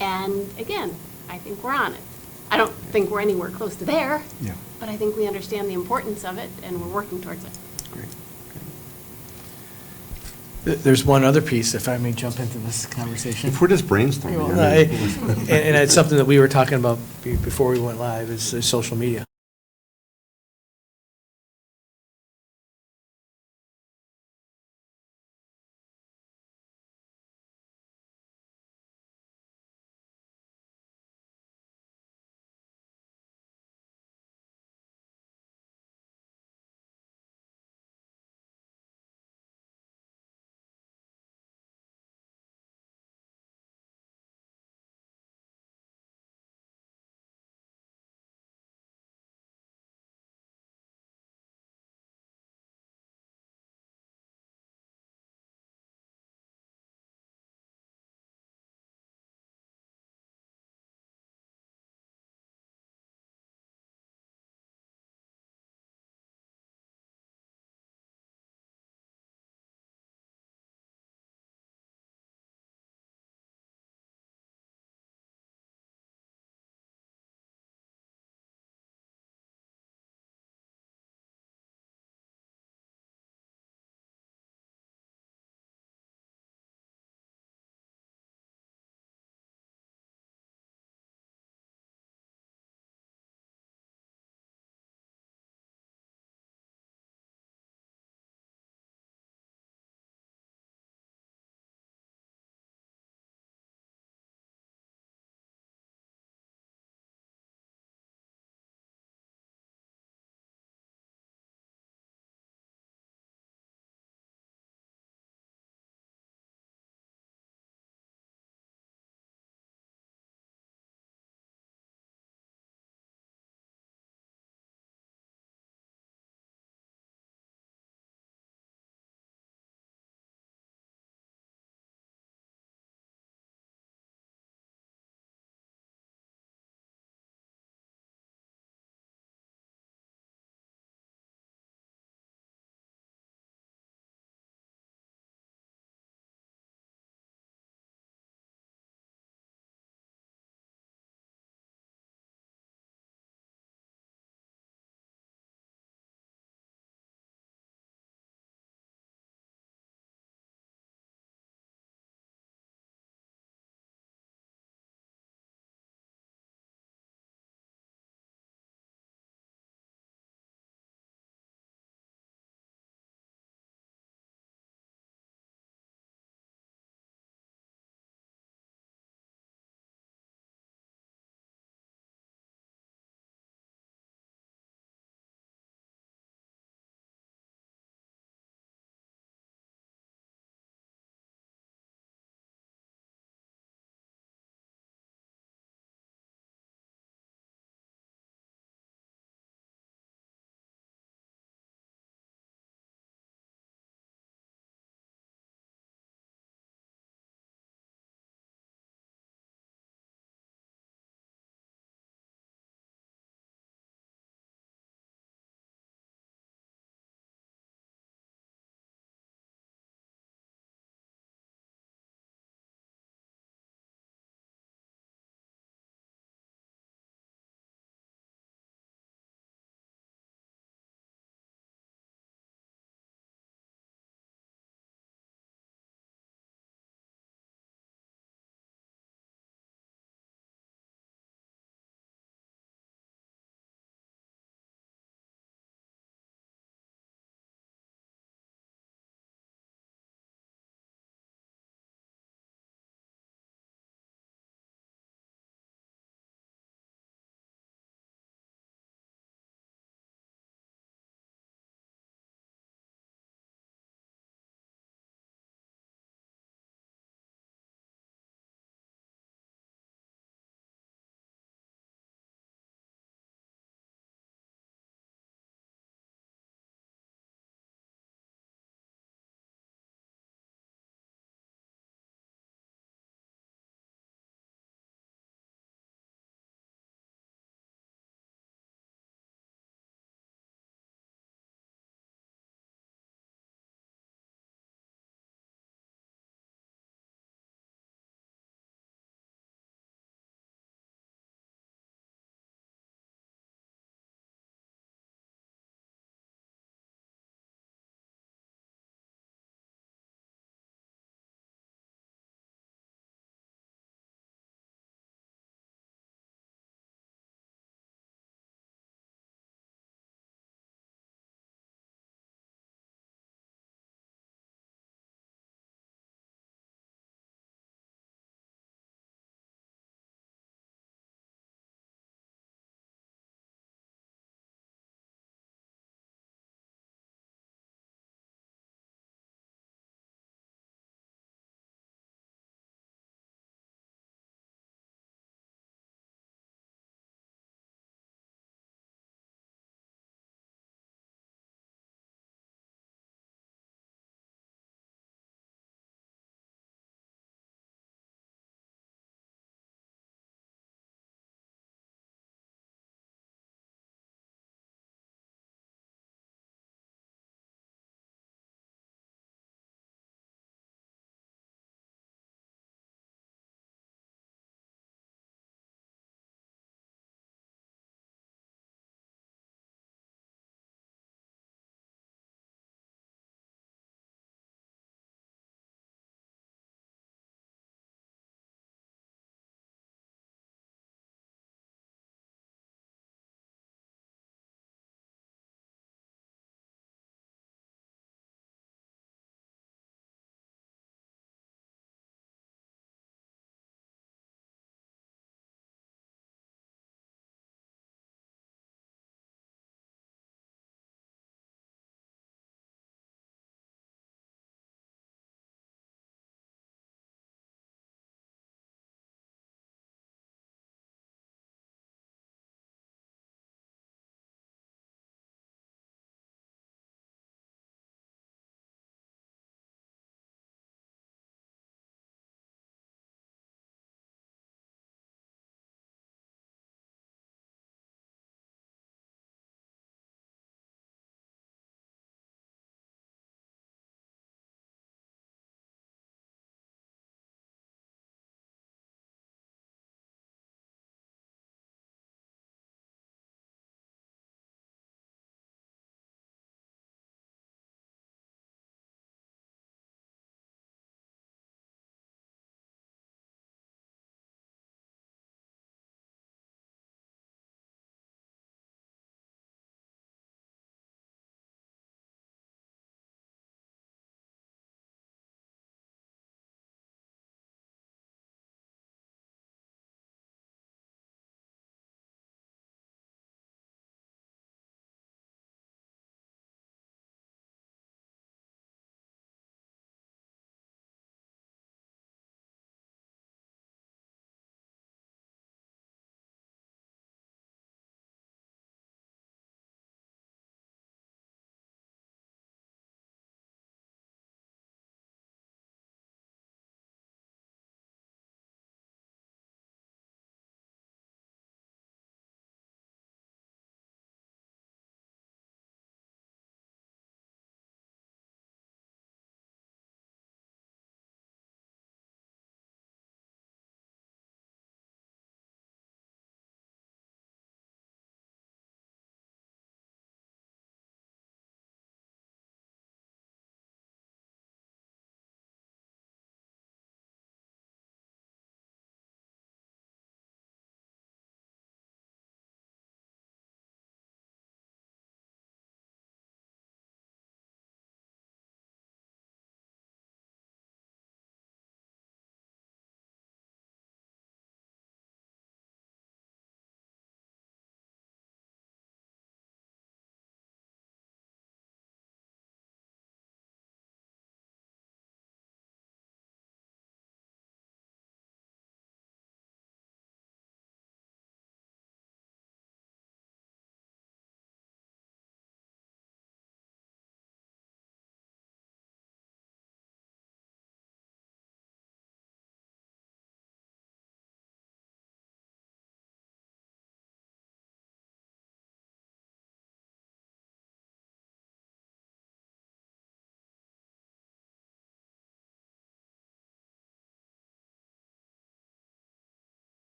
And again, I think we're on it. I don't think we're anywhere close to there, Yeah. but I think we understand the importance of it and we're working towards it. Great. There's one other piece, if I may jump into this conversation. If we're just brainstorming. Well, I no, mean- And it's something that we were talking about before we went live, is social media.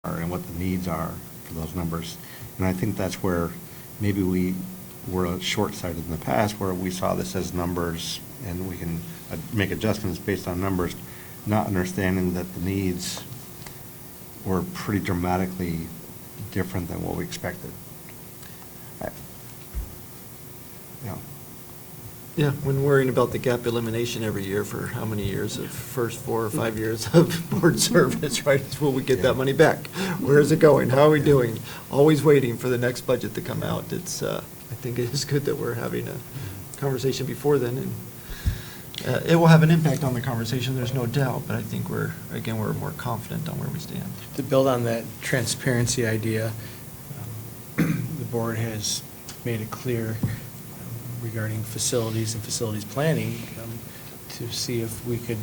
and what the needs are for those numbers. And I think that's where maybe we were short-sighted in the past, where we saw this as numbers and we can make adjustments based on numbers, not understanding that the needs were pretty dramatically different than what we expected. Yeah. Yeah, when worrying about the gap elimination every year for how many years of first 4 or 5 years of board service, right? Will we get that money back? Where is it going? How are we doing? Always waiting for the next budget to come out. It's, I think it is good that we're having a conversation before then, and it will have an impact on the conversation, there's no doubt, but I think we're more confident on where we stand. To build on that transparency idea, the board has made it clear regarding facilities and facilities planning, to see if we could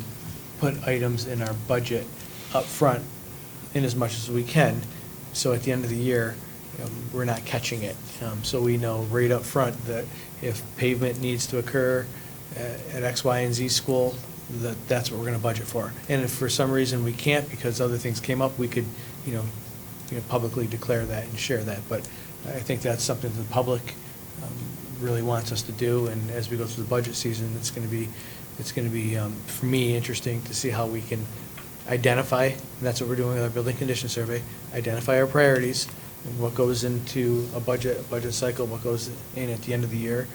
put items in our budget up front in as much as we can, so at the end of the year, we're not catching it. So we know right up front that if pavement needs to occur at X, Y, and Z school, that's what we're going to budget for. And if for some reason we can't because other things came up, we could, publicly declare that and share that. But I think that's something the public really wants us to do, and as we go through the budget season, it's going to be, for me, interesting to see how we can identify, and that's what we're doing with our building condition survey, identify our priorities, and what goes into a budget cycle, what goes in at the end of the year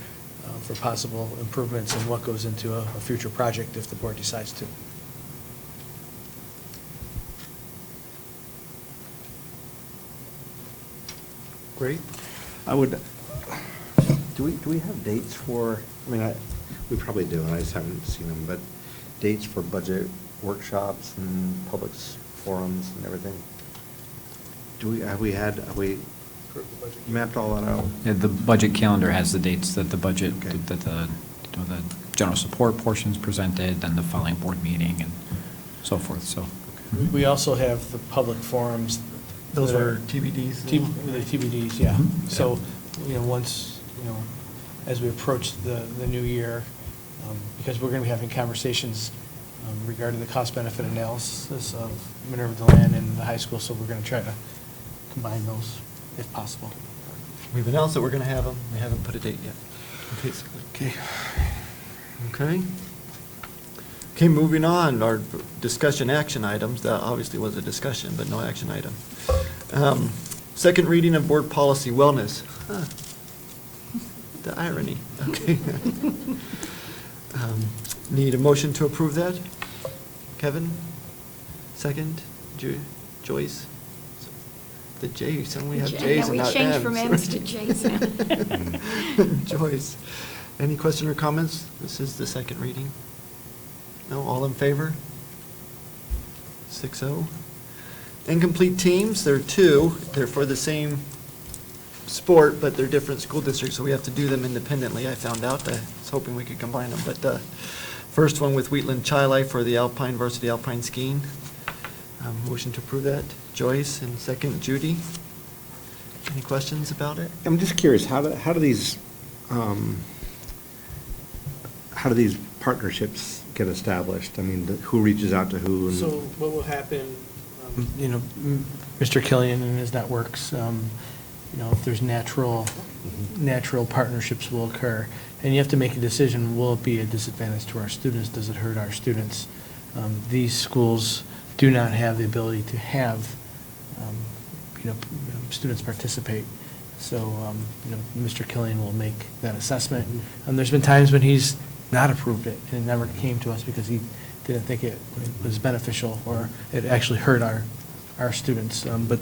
for possible improvements, and what goes into a future project if the board decides to. Great. Do we have dates for, we probably do, and I just haven't seen them, but dates for budget workshops and public forums and everything? Have we mapped all that out? Yeah, the budget calendar has the dates that the budget, Okay. that the general support portion's presented, then the following board meeting and so forth, so. We also have the public forums. Those that are TBDs? The TBDs, yeah. Mhm. So, once, as we approach the new year, because we're going to be having conversations regarding the cost-benefit analysis of Minerva Deland and the high school, so we're going to try to combine those if possible. We've announced that we're going to have them, we haven't put a date yet, basically. Okay. Okay, moving on, our discussion action items, that obviously was a discussion, but no action item. Second reading of board policy wellness. Huh. The irony, okay. Need a motion to approve that? Kevin? Second? Joyce? The J's, so we have J's and not M's. Yeah, we changed from M's to J's now. Joyce, any question or comments? This is the second reading. No, all in favor? 6-0. Incomplete teams, there are two. They're for the same sport, but they're different school districts, so we have to do them independently, I found out. I was hoping we could combine them, but first one with Wheatland Chili for the Alpine, varsity Alpine skiing. Motion to approve that. Joyce, and second Judy. Any questions about it? I'm just curious, how do these partnerships get established? Who reaches out to who? And- So what will happen, Mr. Killian and his networks, if there's natural partnerships will occur, and you have to make a decision, will it be a disadvantage to our students? Does it hurt our students? These schools do not have the ability to have, students participate. So, Mr. Killian will make that assessment. And there's been times when he's not approved it, and it never came to us because he didn't think it was beneficial, or it actually hurt our students. But,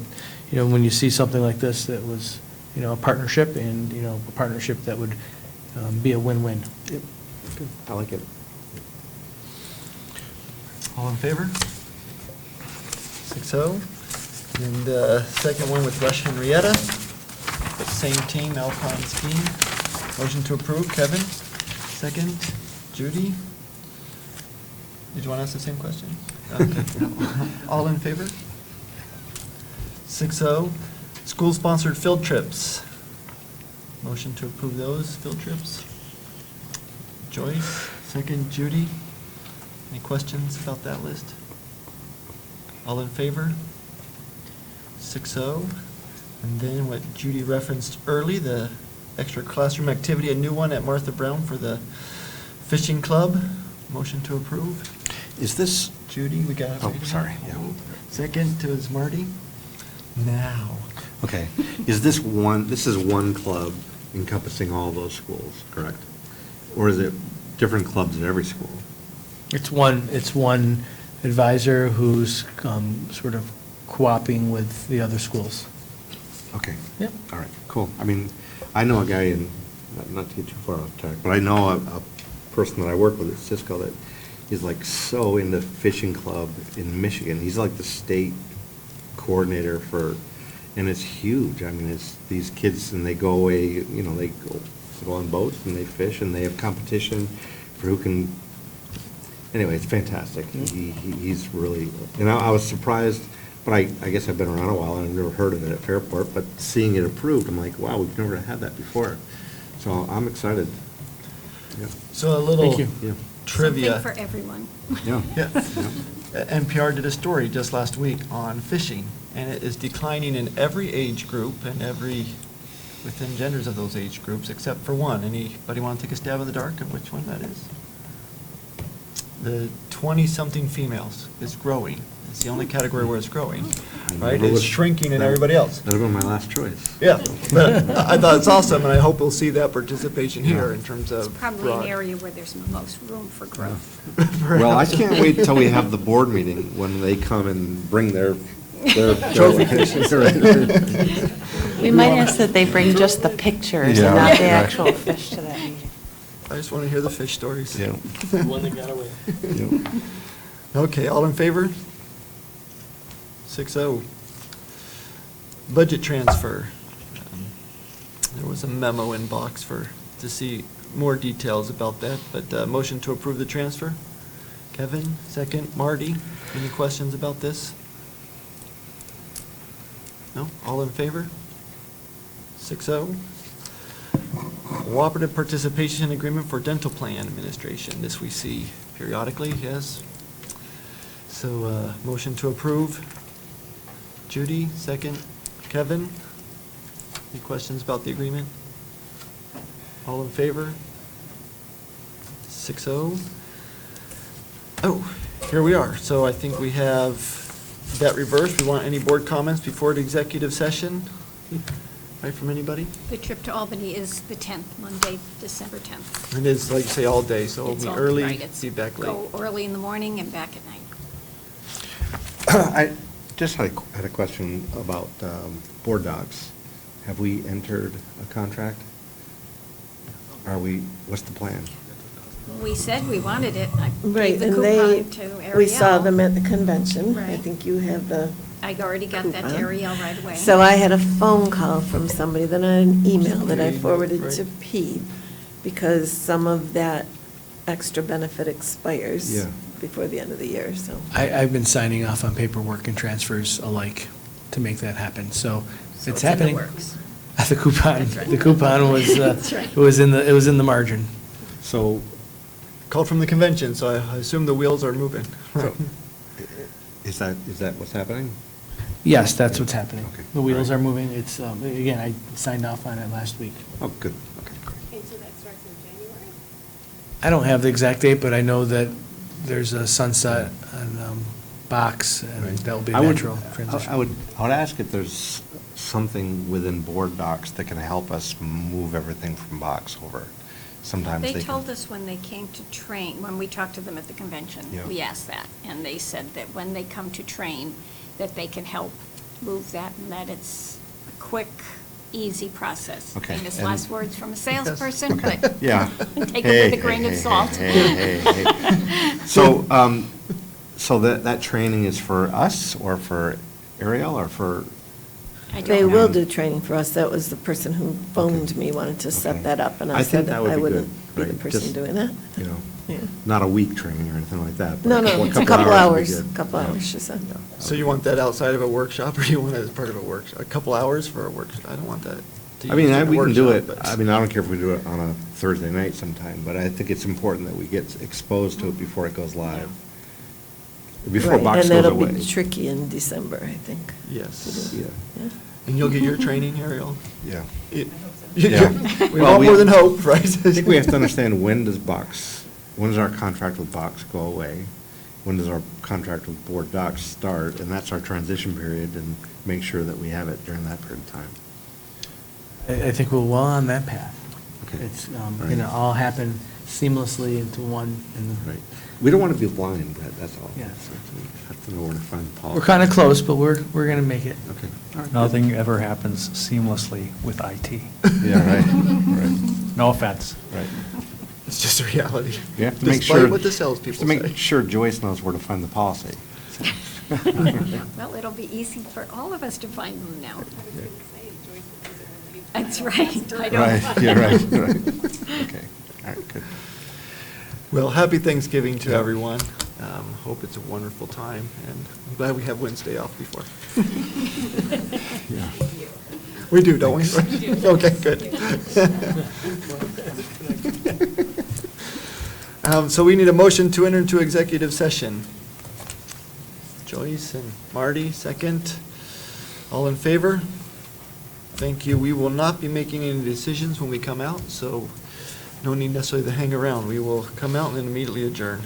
when you see something like this, that was, a partnership, and, a partnership that would be a win-win. Yep. Good. I like it. All in favor? 6-0. And second one with Rush Henrietta, the same team, Alpine skiing. Motion to approve, Kevin. Second, Judy. Did you want to ask the same question? Okay. All in favor? 6-0. School-sponsored field trips. Motion to approve those field trips. Joyce, second, Judy. Any questions about that list? All in favor? 6-0. And then what Judy referenced early, the extra classroom activity, a new one at Martha Brown for the fishing club. Motion to approve. Is this, Judy, we got it. oh, right sorry, now. yeah. Second to is Marty. Now. Okay, is this is one club encompassing all those schools, correct? Or is it different clubs at every school? It's one advisor who's sort of co-oping with the other schools. Okay. Yep. All right, cool. I mean, I know a guy in, not to get too far off track, but I know a person that I work with at Cisco that is like so into fishing club in Michigan. He's like the state coordinator for, and it's huge. I mean, it's these kids and they go away, you know, they go on boats and they fish and they have competition for who can, anyway, it's fantastic. He's really, and I was surprised, but I guess I've been around a while and I've never heard of it at Fairport, but seeing it approved, I'm like, wow, we've never had that before. So I'm excited. Yeah. So a little Thank you. Yeah. trivia. Something for everyone. Yeah. Yeah. Yeah. NPR did a story just last week on fishing, and it is declining in every age group and within genders of those age groups, except for one. Anybody want to take a stab in the dark of which one that is? The 20-something females is growing. It's the only category where it's growing, right? Never It's would- shrinking in that- everybody else. That'd have been my last choice. Yeah, but I thought it's awesome, and I hope we'll see that participation here in terms of It's probably an broad- area where there's most room for growth. Well, I can't wait till we have the board meeting when they come and bring their Trophy We might ask that they bring just the pictures and not the actual fish to that meeting. I just want to hear the fish stories. Yeah. One that got away. Yeah. Okay, all in favor? 6-0. Budget transfer. There was a memo inbox to see more details about that, but motion to approve the transfer. Kevin, second. Marty, any questions about this? No? All in favor? 6-0. Cooperative participation agreement for dental plan administration. This we see periodically, yes. So, motion to approve. Judy, second. Kevin, any questions about the agreement? All in favor? 6-0. Oh, here we are. So I think we have that reversed. We want any board comments before the executive session? Right, from anybody? The trip to Albany is the 10th, Monday, December 10th. And it's, like you say, all day, so It's it'll all- be early, right, it's be back late. Go early in the morning and back at night. I just had a question about board docs. Have we entered a contract? What's the plan? We said we wanted it. I Right, gave the and they, coupon to Ariel. we saw them at the convention. I Right. think you have the I already got that to coupon. Ariel right away. So I had a phone call from somebody, then an email that I forwarded to Right. Pete, because some of that extra benefit expires Yeah. before the end of the year, so. I've been signing off on paperwork and transfers alike to make that happen, so So it's in the happening. works. The coupon, That's right. the coupon was, That's right. it was in the margin. So, Called from the convention, so I assume the wheels are moving. so, is that what's happening? Yes, that's what's happening. Okay. The wheels All are right. moving. It's, again, I signed off on it last week. Oh, good, okay, great. And so that starts in January? I don't have the exact date, but I know that there's a sunset on Box, and that will be a I would- natural transition. I would ask if there's something within board docs that can help us move everything from Box over. Sometimes they They can. told us when they came to train, when we talked to them at the convention, Yeah. we asked that, and they said that when they come to train, that they can help move that, and that it's a quick, easy process. Okay, Famous and- last words from a salesperson, Okay, but yeah. take Hey, it with a grain hey, of hey, salt. hey, hey, hey. So that training is for us, or for Ariel, or for? I don't They know. will do training for us. That was the person who phoned me, wanted to Okay. set that up, and I I think said that would I be wouldn't good, be the right? person Just, doing that. You know, Yeah. not a week training or anything like that. but No, no, it's a couple hours, couple hours, she said. So you want that outside of a workshop, or you want it as part of a workshop? A couple hours for a workshop? I don't want that. to I mean, use in a we can do workshop, it, but- I mean, I don't care if we do it on a Thursday night sometime, but I think it's important that we get exposed to it before it goes live. before Right, box and goes that'll away. be tricky in December, I think. Yes. Yeah. Yeah. And you'll get your training, Ariel? Yeah. Yeah. We Well, want more than hope, right? I think we have to understand when does our contract with Box go away? When does our contract with Board Docs start? And that's our transition period, and make sure that we have it during that period of time. I think we're well on that path. Okay. It's All going to right. all happen seamlessly into one. Right. We don't want to be blind, that's all. Yeah. We have to know where to find the policy. We're kind of close, but we're going to make it. Okay. All right. Nothing ever happens seamlessly with IT. Yeah, right, right, No offense. right. It's just a reality. You have to make Despite sure. what the salespeople To say. make sure Joyce knows where to find the policy. Well, it'll be easy for all of us to find them now. That's right. I know. Right, yeah, right, right. Okay, all right, good. Well, happy Thanksgiving to everyone. Hope it's a wonderful time, and I'm glad we have Wednesday off before. Yeah. We do, don't we? Okay, good. So we need a motion to enter into executive session. Joyce and Marty, second. All in favor? Thank you. We will not be making any decisions when we come out, so no need necessarily to hang around. We will come out and then immediately adjourn.